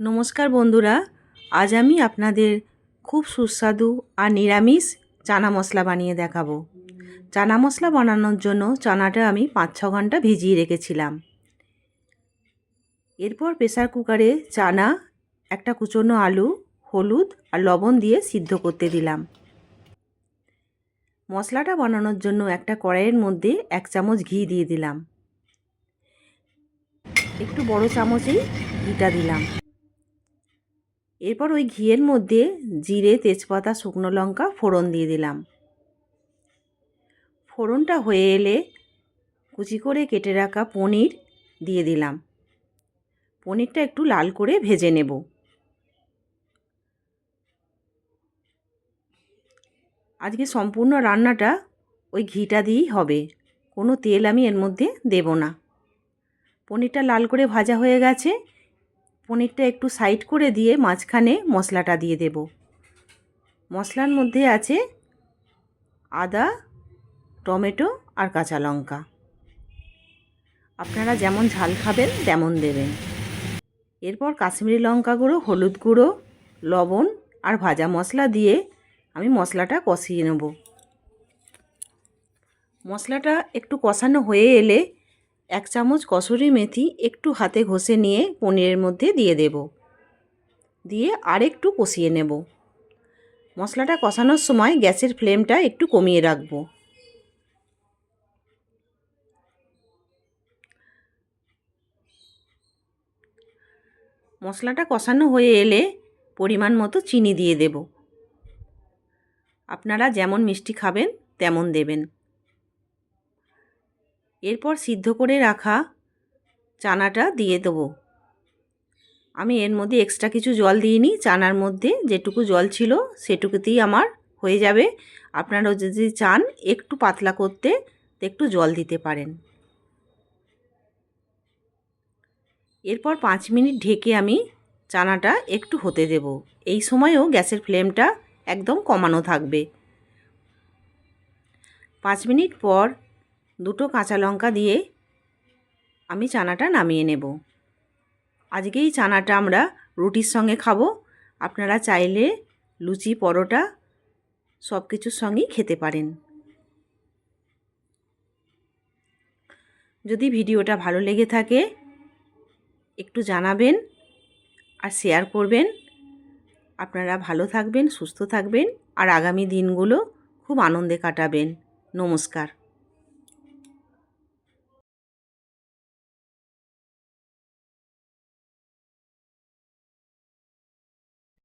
নমস্কার বন্ধুরা, আজ আমি আপনাদের খুব সুস্বাদু আর নিরামিষ চানা মশলা বানিয়ে দেখাবো। চানা মশলা বানানোর জন্য চানাটা আমি 5-6 ঘন্টা ভিজিয়ে রেখেছিলাম। এরপর প্রেসার কুকারে চানা, একটা কুচনো আলু, হলুদ আর লবণ দিয়ে সিদ্ধ করতে দিলাম। মশলাটা বানানোর জন্য একটা কড়াইয়ের মধ্যে 1 চামচ ঘি দিয়ে দিলাম। একটু বড় চামচেই ঘিটা দিলাম। এরপর ওই ঘিয়ের মধ্যে জিরে, তেজপাতা, শুকনো লঙ্কা ফোড়ন দিয়ে দিলাম। ফোড়নটা হয়ে এলে কুচি করে কেটে রাখা পনির দিয়ে দিলাম। পনিরটা একটু লাল করে ভেজে নেব। আজকে সম্পূর্ণ রান্নাটা ওই ঘিটা দিয়েই হবে, কোনো তেল আমি এর মধ্যে দেব না। পনিরটা লাল করে ভাজা হয়ে গেছে। পনিরটা একটু সাইড করে দিয়ে মাঝখানে মশলাটা দিয়ে দেব। মশলার মধ্যে আছে আদা, টমেটো আর কাঁচা লঙ্কা। আপনারা যেমন ঝাল খাবেন তেমন দেবেন। এরপর কাশ্মীরি লঙ্কা গুঁড়ো, হলুদ গুঁড়ো, লবণ আর ভাজা মশলা দিয়ে আমি মশলাটা কষিয়ে নেব। মশলাটা একটু কষানো হয়ে এলে 1 চামচ কসুরি মেথি একটু হাতে ঘষে নিয়ে পনিরের মধ্যে দিয়ে দেব। দিয়ে আরেকটু কষিয়ে নেব। মশলাটা কষানোর সময় গ্যাসের ফ্লেমটা একটু কমিয়ে রাখবো। মশলাটা কষানো হয়ে এলে পরিমাণ মতো চিনি দিয়ে দেব। আপনারা যেমন মিষ্টি খাবেন তেমন দেবেন। এরপর সিদ্ধ করে রাখা চানাটা দিয়ে দেবো। আমি এর মধ্যে এক্সট্রা কিছু জল দিইনি। চানার মধ্যে যেটুকু জল ছিল সেটুকুতেই আমার হয়ে যাবে। আপনারা যদি চান একটু পাতলা করতে একটু জল দিতে পারেন। এরপর 5 মিনিট ঢেকে আমি চানাটা একটু হতে দেব। এই সময়ও গ্যাসের ফ্লেমটা একদম কমানো থাকবে। 5 মিনিট পর 2টো কাঁচা লঙ্কা দিয়ে আমি চানাটা নামিয়ে নেব। আজকে এই চানাটা আমরা রুটির সঙ্গে খাবো। আপনারা চাইলে লুচি, পরোটা সব কিছুর সঙ্গেই খেতে পারেন। যদি ভিডিওটা ভালো লেগে থাকে একটু জানাবেন আর শেয়ার করবেন। আপনারা ভালো থাকবেন, সুস্থ থাকবেন আর আগামী দিনগুলো খুব আনন্দে কাটাবেন। নমস্কার।